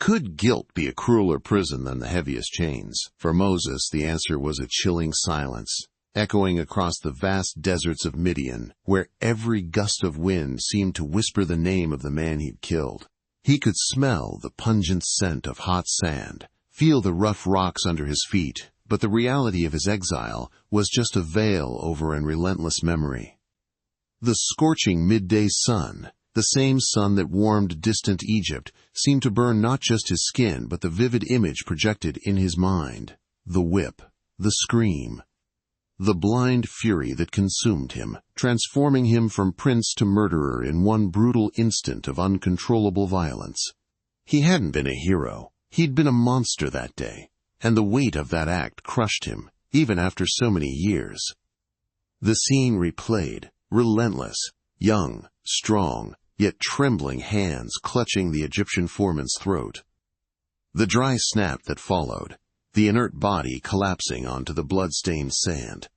Could guilt be a crueler prison than the heaviest chains? For Moses, the answer was a chilling silence, echoing across the vast deserts of Midian, where every gust of wind seemed to whisper the name of the man he'd killed. He could smell the pungent scent of hot sand, feel the rough rocks under his feet, but the reality of his exile was just a veil over an relentless memory. The scorching midday sun, the same sun that warmed distant Egypt, seemed to burn not just his skin but the vivid image projected in his mind. The whip, the scream, the blind fury that consumed him, transforming him from prince to murderer in one brutal instant of uncontrollable violence. He hadn't been a hero. He'd been a monster that day, and the weight of that act crushed him, even after so many years. The scene replayed, relentless, young, strong, yet trembling hands clutching the Egyptian foreman's throat. The dry snap that followed, the inert body collapsing onto the blood-stained sand.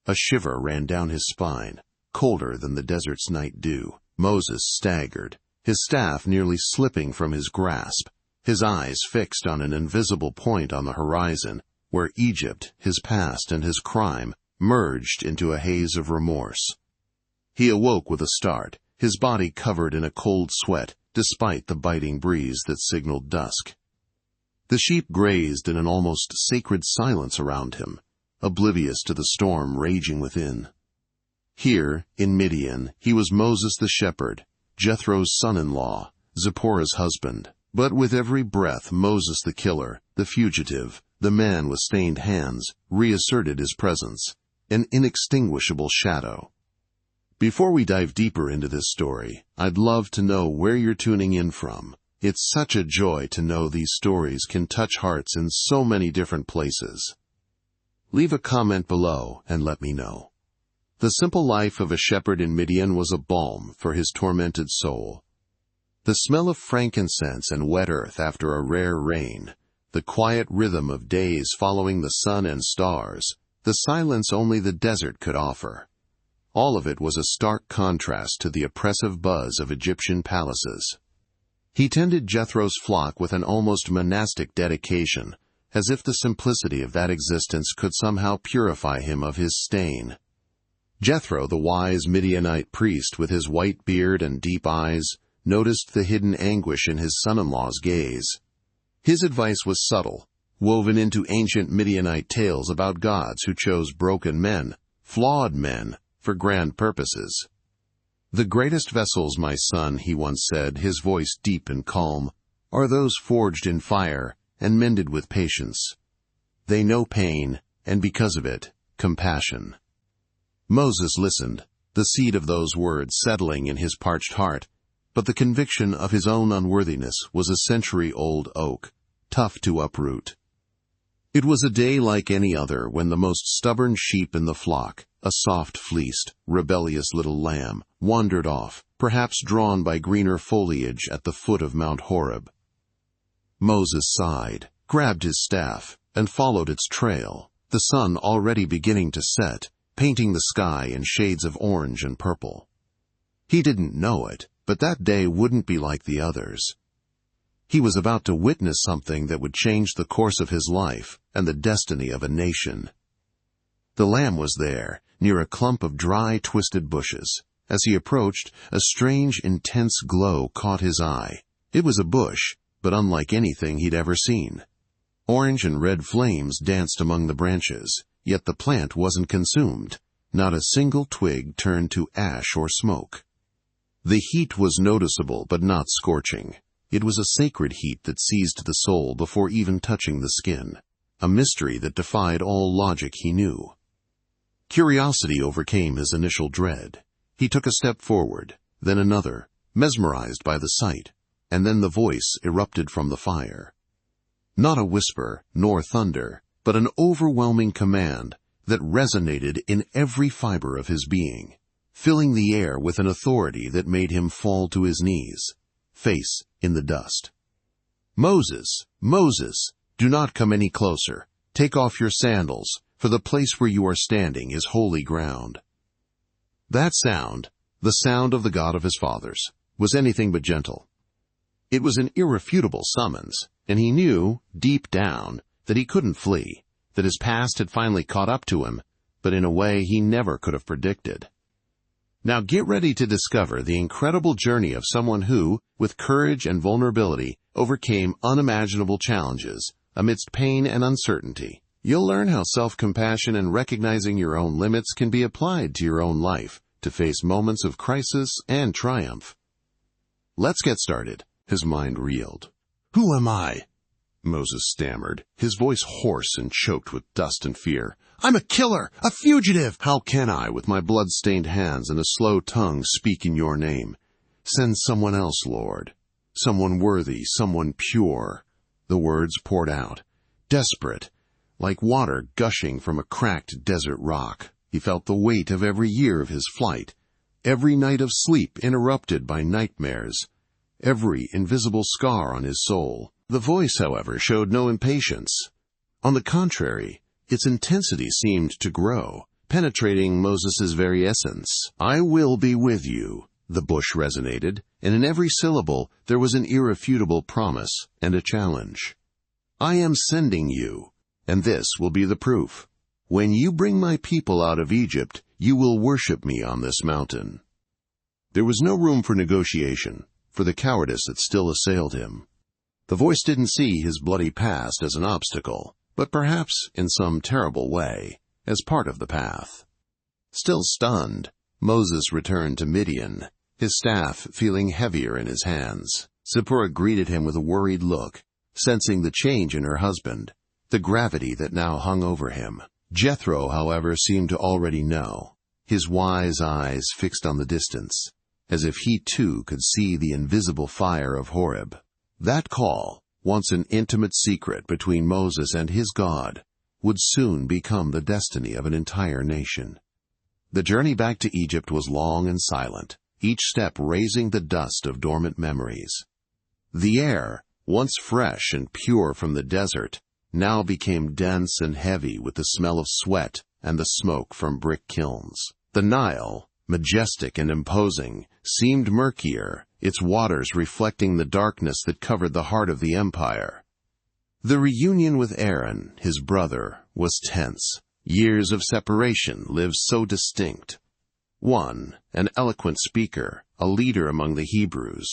A shiver ran down his spine, colder than the desert's night dew. Moses staggered, his staff nearly slipping from his grasp, his eyes fixed on an invisible point on the horizon, where Egypt, his past and his crime, merged into a haze of remorse. He awoke with a start, his body covered in a cold sweat, despite the biting breeze that signaled dusk. The sheep grazed in an almost sacred silence around him, oblivious to the storm raging within. Here, in Midian, he was Moses the shepherd, Jethro's son-in-law, Zipporah's husband. But with every breath, Moses the killer, the fugitive, the man with stained hands, reasserted his presence, an inextinguishable shadow. Before we dive deeper into this story, I'd love to know where you're tuning in from. It's such a joy to know these stories can touch hearts in so many different places. Leave a comment below and let me know. The simple life of a shepherd in Midian was a balm for his tormented soul. The smell of frankincense and wet earth after a rare rain, the quiet rhythm of days following the sun and stars, the silence only the desert could offer. All of it was a stark contrast to the oppressive buzz of Egyptian palaces. He tended Jethro's flock with an almost monastic dedication, as if the simplicity of that existence could somehow purify him of his stain. Jethro, the wise Midianite priest with his white beard and deep eyes, noticed the hidden anguish in his son-in-law's gaze. His advice was subtle, woven into ancient Midianite tales about gods who chose broken men, flawed men, for grand purposes. "The greatest vessels, my son," he once said, his voice deep and calm, "are those forged in fire and mended with patience. They know pain, and because of it, compassion." Moses listened, the seed of those words settling in his parched heart, but the conviction of his own unworthiness was a century-old oak, tough to uproot. It was a day like any other when the most stubborn sheep in the flock, a soft-fleeced, rebellious little lamb, wandered off, perhaps drawn by greener foliage at the foot of Mount Horeb. Moses sighed, grabbed his staff, and followed its trail, the sun already beginning to set, painting the sky in shades of orange and purple. He didn't know it, but that day wouldn't be like the others. He was about to witness something that would change the course of his life and the destiny of a nation. The lamb was there, near a clump of dry, twisted bushes. As he approached, a strange, intense glow caught his eye. It was a bush, but unlike anything he'd ever seen. Orange and red flames danced among the branches, yet the plant wasn't consumed. Not a single twig turned to ash or smoke. The heat was noticeable but not scorching. It was a sacred heat that seized the soul before even touching the skin, a mystery that defied all logic he knew. Curiosity overcame his initial dread. He took a step forward, then another, mesmerized by the sight, and then the voice erupted from the fire. Not a whisper, nor thunder, but an overwhelming command that resonated in every fiber of his being, filling the air with an authority that made him fall to his knees, face in the dust. "Moses, Moses, do not come any closer. Take off your sandals, for the place where you are standing is holy ground." That sound, the sound of the God of his fathers, was anything but gentle. It was an irrefutable summons, and he knew, deep down, that he couldn't flee, that his past had finally caught up to him, but in a way he never could have predicted. Now get ready to discover the incredible journey of someone who, with courage and vulnerability, overcame unimaginable challenges amidst pain and uncertainty. You'll learn how self-compassion and recognizing your own limits can be applied to your own life to face moments of crisis and triumph. Let's get started. His mind reeled. "Who am I?" Moses stammered, his voice hoarse and choked with dust and fear. "I'm a killer, a fugitive! How can I, with my blood-stained hands and a slow tongue, speak in your name? Send someone else, Lord. Someone worthy, someone pure." The words poured out, desperate, like water gushing from a cracked desert rock. He felt the weight of every year of his flight, every night of sleep interrupted by nightmares, every invisible scar on his soul. The voice, however, showed no impatience. On the contrary, its intensity seemed to grow, penetrating Moses's very essence. "I will be with you," the bush resonated, and in every syllable there was an irrefutable promise and a challenge. "I am sending you, and this will be the proof. When you bring my people out of Egypt, you will worship me on this mountain." There was no room for negotiation, for the cowardice that still assailed him. The voice didn't see his bloody past as an obstacle, but perhaps, in some terrible way, as part of the path. Still stunned, Moses returned to Midian, his staff feeling heavier in his hands. Zipporah greeted him with a worried look, sensing the change in her husband, the gravity that now hung over him. Jethro, however, seemed to already know, his wise eyes fixed on the distance, as if he too could see the invisible fire of Horeb. That call, once an intimate secret between Moses and his God, would soon become the destiny of an entire nation. The journey back to Egypt was long and silent, each step raising the dust of dormant memories. The air, once fresh and pure from the desert, now became dense and heavy with the smell of sweat and the smoke from brick kilns. The Nile, majestic and imposing, seemed murkier, its waters reflecting the darkness that covered the heart of the empire. The reunion with Aaron, his brother, was tense. Years of separation lived so distinct. One, an eloquent speaker, a leader among the Hebrews.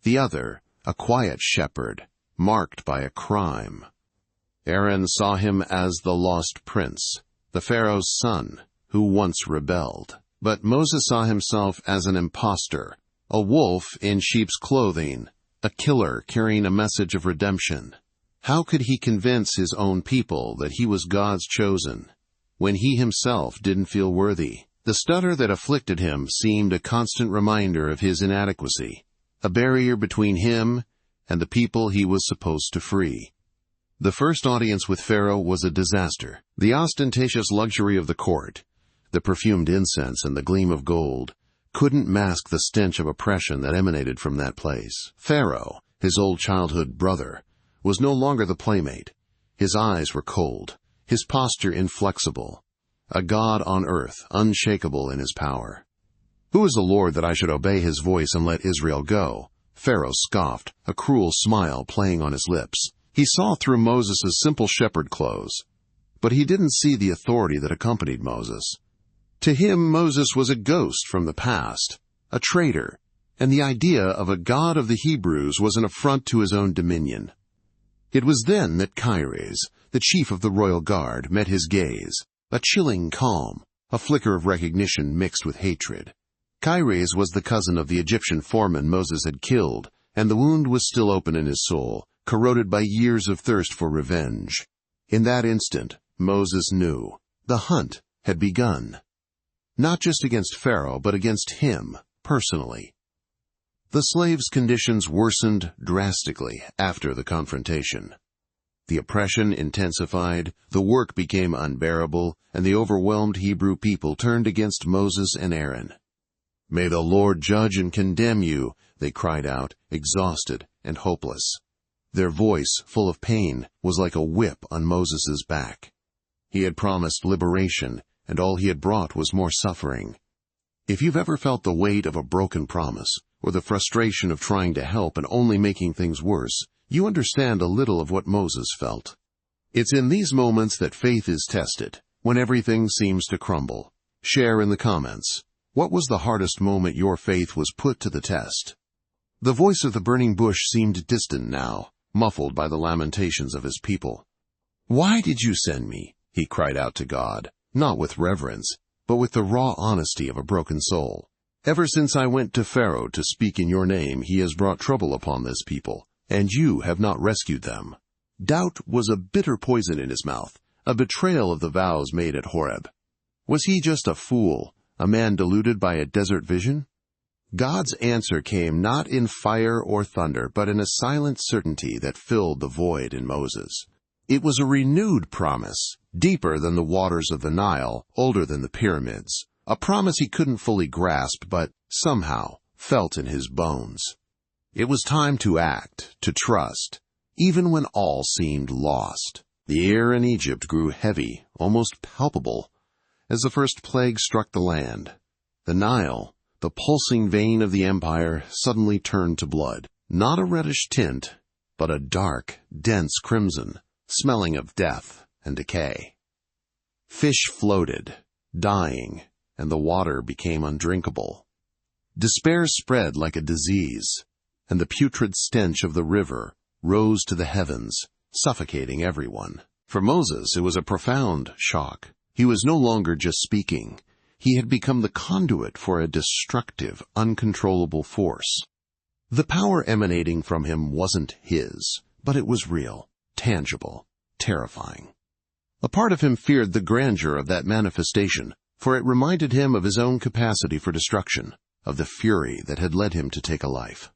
The other, a quiet shepherd, marked by a crime. Aaron saw him as the lost prince, the Pharaoh's son, who once rebelled. But Moses saw himself as an impostor, a wolf in sheep's clothing, a killer carrying a message of redemption. How could he convince his own people that he was God's chosen, when he himself didn't feel worthy? The stutter that afflicted him seemed a constant reminder of his inadequacy, a barrier between him and the people he was supposed to free. The first audience with Pharaoh was a disaster. The ostentatious luxury of the court, the perfumed incense and the gleam of gold, couldn't mask the stench of oppression that emanated from that place. Pharaoh, his old childhood brother, was no longer the playmate. His eyes were cold, his posture inflexible, a god on earth, unshakable in his power. "Who is the Lord that I should obey his voice and let Israel go?" Pharaoh scoffed, a cruel smile playing on his lips. He saw through Moses' simple shepherd clothes, but he didn't see the authority that accompanied Moses. To him, Moses was a ghost from the past, a traitor, and the idea of a God of the Hebrews was an affront to his own dominion. It was then that Jireh, the chief of the royal guard, met his gaze, a chilling calm, a flicker of recognition mixed with hatred. Jireh was the cousin of the Egyptian foreman Moses had killed, and the wound was still open in his soul, corroded by years of thirst for revenge. In that instant, Moses knew the hunt had begun. Not just against Pharaoh, but against him, personally. The slaves' conditions worsened drastically after the confrontation. The oppression intensified, the work became unbearable, and the overwhelmed Hebrew people turned against Moses and Aaron. "May the Lord judge and condemn you," they cried out, exhausted and hopeless. Their voice, full of pain, was like a whip on Moses' back. He had promised liberation, and all he had brought was more suffering. If you've ever felt the weight of a broken promise, or the frustration of trying to help and only making things worse, you understand a little of what Moses felt. It's in these moments that faith is tested, when everything seems to crumble. Share in the comments. What was the hardest moment your faith was put to the test? The voice of the burning bush seemed distant now, muffled by the lamentations of his people. "Why did you send me?" he cried out to God, not with reverence, but with the raw honesty of a broken soul. "Ever since I went to Pharaoh to speak in your name, he has brought trouble upon this people, and you have not rescued them." Doubt was a bitter poison in his mouth, a betrayal of the vows made at Horeb. Was he just a fool, a man deluded by a desert vision? God's answer came not in fire or thunder, but in a silent certainty that filled the void in Moses. It was a renewed promise, deeper than the waters of the Nile, older than the pyramids, a promise he couldn't fully grasp, but somehow felt in his bones. It was time to act, to trust, even when all seemed lost. The air in Egypt grew heavy, almost palpable, as the first plague struck the land. The Nile, the pulsing vein of the empire, suddenly turned to blood. Not a reddish tint, but a dark, dense crimson, smelling of death and decay. Fish floated, dying, and the water became undrinkable. Despair spread like a disease, and the putrid stench of the river rose to the heavens, suffocating everyone. For Moses, it was a profound shock. He was no longer just speaking. He had become the conduit for a destructive, uncontrollable force. The power emanating from him wasn't his, but it was real, tangible, terrifying. A part of him feared the grandeur of that manifestation, for it reminded him of his own capacity for destruction, of the fury that had led him to take a life.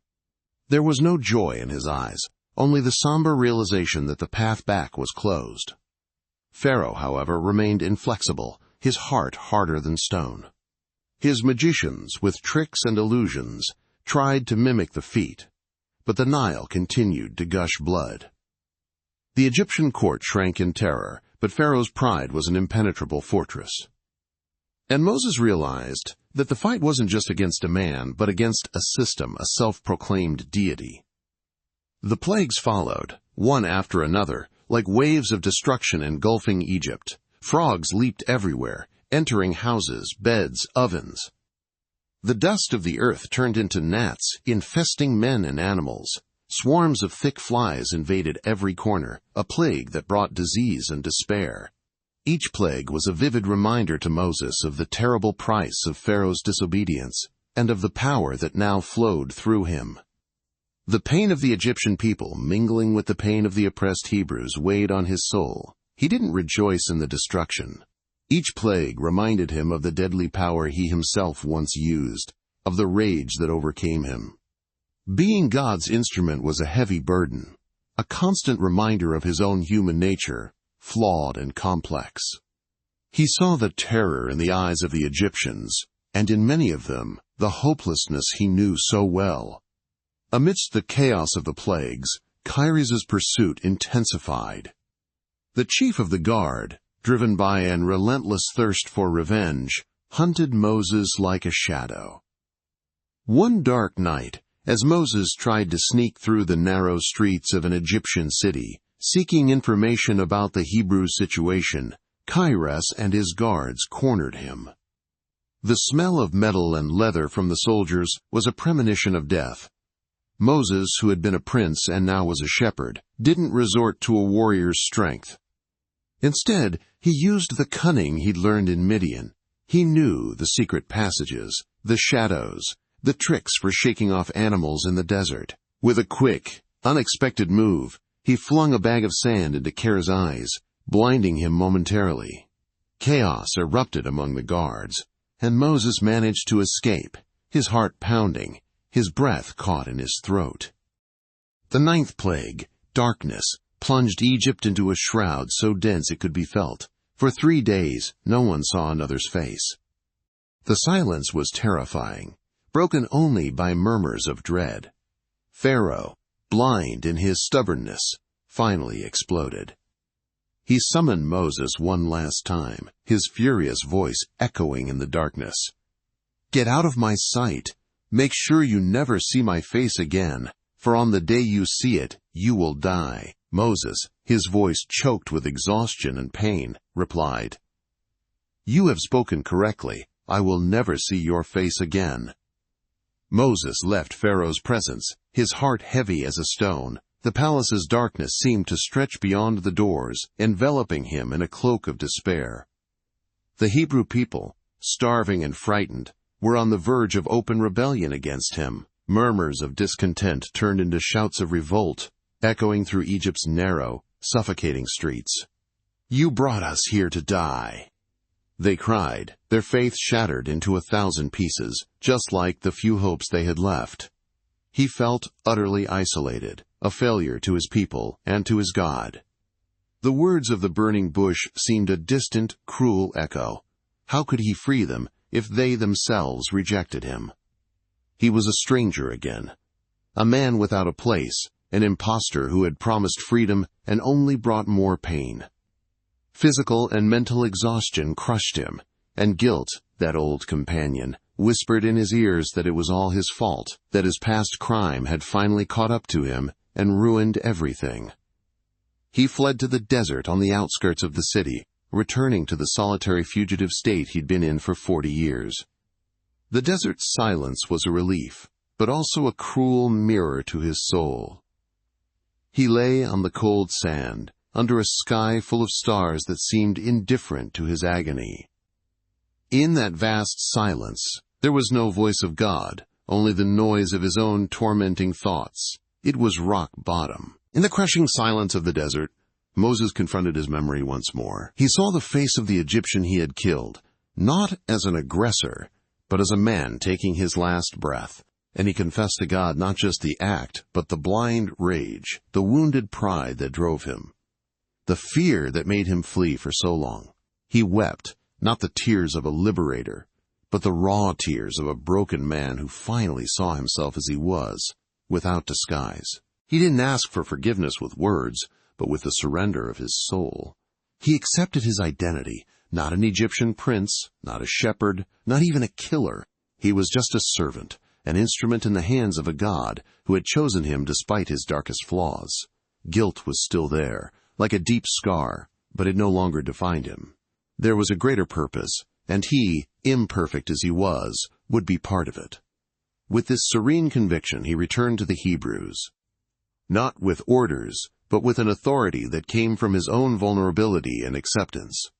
There was no joy in his eyes, only the somber realization that the path back was closed. Pharaoh, however, remained inflexible, his heart harder than stone. His magicians, with tricks and illusions, tried to mimic the feat, but the Nile continued to gush blood. The Egyptian court shrank in terror, but Pharaoh's pride was an impenetrable fortress. And Moses realized that the fight wasn't just against a man, but against a system, a self-proclaimed deity. The plagues followed, one after another, like waves of destruction engulfing Egypt. Frogs leaped everywhere, entering houses, beds, ovens. The dust of the earth turned into gnats, infesting men and animals. Swarms of thick flies invaded every corner, a plague that brought disease and despair. Each plague was a vivid reminder to Moses of the terrible price of Pharaoh's disobedience and of the power that now flowed through him. The pain of the Egyptian people, mingling with the pain of the oppressed Hebrews, weighed on his soul. He didn't rejoice in the destruction. Each plague reminded him of the deadly power he himself once used, of the rage that overcame him. Being God's instrument was a heavy burden, a constant reminder of his own human nature, flawed and complex. He saw the terror in the eyes of the Egyptians, and in many of them, the hopelessness he knew so well. Amidst the chaos of the plagues, Kairos' pursuit intensified. The chief of the guard, driven by an relentless thirst for revenge, hunted Moses like a shadow. One dark night, as Moses tried to sneak through the narrow streets of an Egyptian city, seeking information about the Hebrew situation, Kairos and his guards cornered him. The smell of metal and leather from the soldiers was a premonition of death. Moses, who had been a prince and now was a shepherd, didn't resort to a warrior's strength. Instead, he used the cunning he'd learned in Midian. He knew the secret passages, the shadows, the tricks for shaking off animals in the desert. With a quick, unexpected move, he flung a bag of sand into Ker's eyes, blinding him momentarily. Chaos erupted among the guards, and Moses managed to escape, his heart pounding, his breath caught in his throat. The ninth plague, darkness, plunged Egypt into a shroud so dense it could be felt. For 3 days, no one saw another's face. The silence was terrifying, broken only by murmurs of dread. Pharaoh, blind in his stubbornness, finally exploded. He summoned Moses one last time, his furious voice echoing in the darkness. "Get out of my sight. Make sure you never see my face again, for on the day you see it, "You will die." Moses, his voice choked with exhaustion and pain, replied, "You have spoken correctly. I will never see your face again." Moses left Pharaoh's presence, his heart heavy as a stone. The palace's darkness seemed to stretch beyond the doors, enveloping him in a cloak of despair. The Hebrew people, starving and frightened, were on the verge of open rebellion against him. Murmurs of discontent turned into shouts of revolt, echoing through Egypt's narrow, suffocating streets. "You brought us here to die," they cried, their faith shattered into 1,000 pieces, just like the few hopes they had left. He felt utterly isolated, a failure to his people and to his God. The words of the burning bush seemed a distant, cruel echo. How could he free them if they themselves rejected him? He was a stranger again, a man without a place, an impostor who had promised freedom and only brought more pain. Physical and mental exhaustion crushed him, and guilt, that old companion, whispered in his ears that it was all his fault, that his past crime had finally caught up to him and ruined everything. He fled to the desert on the outskirts of the city, returning to the solitary fugitive state he'd been in for 40 years. The desert's silence was a relief, but also a cruel mirror to his soul. He lay on the cold sand, under a sky full of stars that seemed indifferent to his agony. In that vast silence, there was no voice of God, only the noise of his own tormenting thoughts. It was rock bottom. In the crushing silence of the desert, Moses confronted his memory once more. He saw the face of the Egyptian he had killed, not as an aggressor, but as a man taking his last breath. And he confessed to God not just the act, but the blind rage, the wounded pride that drove him, the fear that made him flee for so long. He wept, not the tears of a liberator, but the raw tears of a broken man who finally saw himself as he was, without disguise. He didn't ask for forgiveness with words, but with the surrender of his soul. He accepted his identity, not an Egyptian prince, not a shepherd, not even a killer. He was just a servant, an instrument in the hands of a God who had chosen him despite his darkest flaws. Guilt was still there, like a deep scar, but it no longer defined him. There was a greater purpose, and he, imperfect as he was, would be part of it. With this serene conviction, he returned to the Hebrews, not with orders, but with an authority that came from his own vulnerability and acceptance.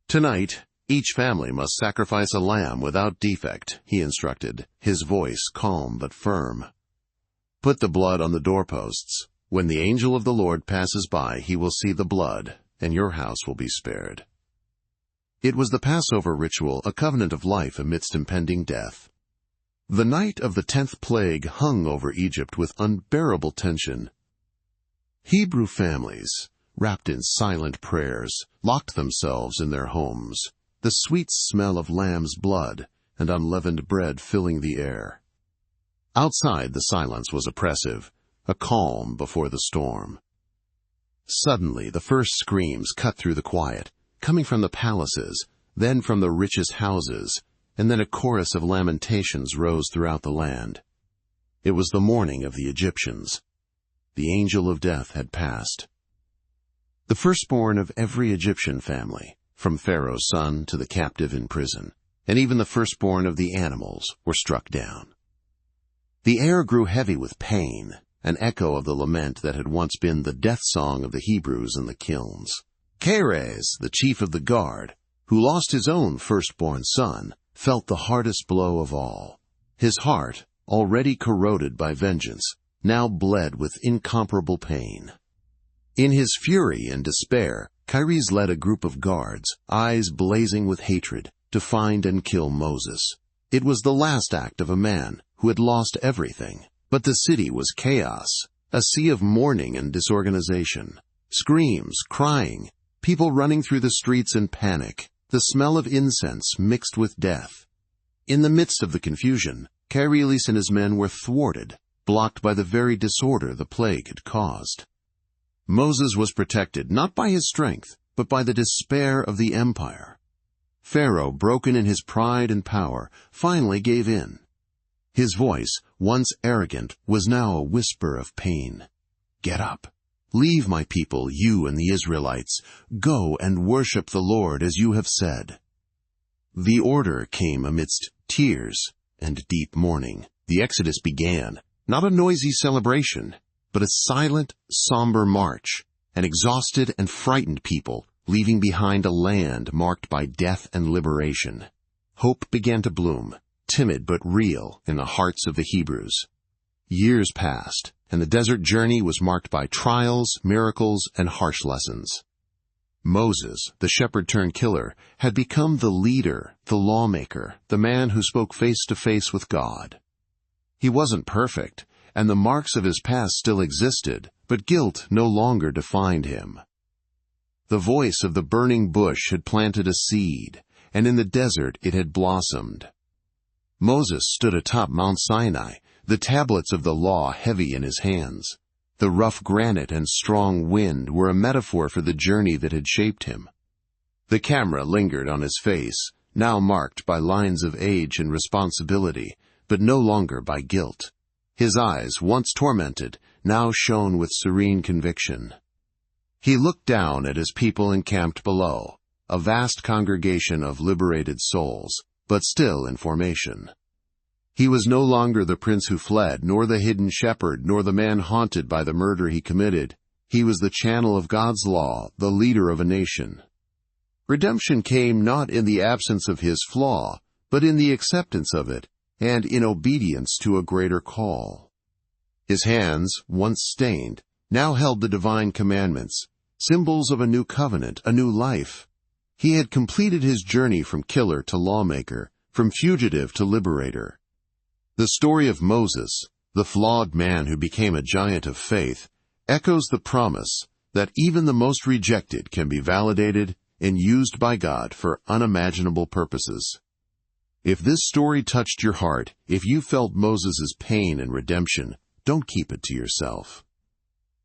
"Tonight, each family must sacrifice a lamb without defect," he instructed, his voice calm but firm. "Put the blood on the doorposts. When the angel of the Lord passes by, he will see the blood, and your house will be spared." It was the Passover ritual, a covenant of life amidst impending death. The night of the 10th plague hung over Egypt with unbearable tension. Hebrew families, wrapped in silent prayers, locked themselves in their homes, the sweet smell of lamb's blood and unleavened bread filling the air. Outside, the silence was oppressive, a calm before the storm. Suddenly, the first screams cut through the quiet, coming from the palaces, then from the richest houses, and then a chorus of lamentations rose throughout the land. It was the mourning of the Egyptians. The angel of death had passed. The firstborn of every Egyptian family, from Pharaoh's son to the captive in prison, and even the firstborn of the animals, were struck down. The air grew heavy with pain, an echo of the lament that had once been the death song of the Hebrews in the kilns. Jireh, the chief of the guard, who lost his own firstborn son, felt the hardest blow of all. His heart, already corroded by vengeance, now bled with incomparable pain. In his fury and despair, Jireh led a group of guards, eyes blazing with hatred, to find and kill Moses. It was the last act of a man who had lost everything. But the city was chaos, a sea of mourning and disorganization. Screams, crying, people running through the streets in panic, the smell of incense mixed with death. In the midst of the confusion, Jireh and his men were thwarted, blocked by the very disorder the plague had caused. Moses was protected not by his strength, but by the despair of the empire. Pharaoh, broken in his pride and power, finally gave in. His voice, once arrogant, was now a whisper of pain. "Get up. Leave my people, you and the Israelites. Go and worship the Lord as you have said." The order came amidst tears and deep mourning. The Exodus began, not a noisy celebration, but a silent, somber march, an exhausted and frightened people leaving behind a land marked by death and liberation. Hope began to bloom, timid but real, in the hearts of the Hebrews. Years passed, and the desert journey was marked by trials, miracles, and harsh lessons. Moses, the shepherd-turned-killer, had become the leader, the lawmaker, the man who spoke face-to-face with God. He wasn't perfect, and the marks of his past still existed, but guilt no longer defined him. The voice of the burning bush had planted a seed, and in the desert it had blossomed. Moses stood atop Mount Sinai, the tablets of the law heavy in his hands. The rough granite and strong wind were a metaphor for the journey that had shaped him. The camera lingered on his face, now marked by lines of age and responsibility, but no longer by guilt. His eyes, once tormented, now shone with serene conviction. He looked down at his people encamped below, a vast congregation of liberated souls, but still in formation. He was no longer the prince who fled, nor the hidden shepherd, nor the man haunted by the murder he committed. He was the channel of God's law, the leader of a nation. Redemption came not in the absence of his flaw, but in the acceptance of it, and in obedience to a greater call. His hands, once stained, now held the divine commandments, symbols of a new covenant, a new life. He had completed his journey from killer to lawmaker, from fugitive to liberator. The story of Moses, the flawed man who became a giant of faith, echoes the promise that even the most rejected can be validated and used by God for unimaginable purposes. If this story touched your heart, if you felt Moses' pain and redemption, don't keep it to yourself.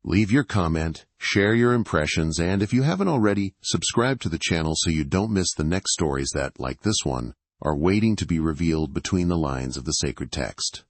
Leave your comment, share your impressions, and if you haven't already, subscribe to the channel so you don't miss the next stories that, like this one, are waiting to be revealed between the lines of the sacred text.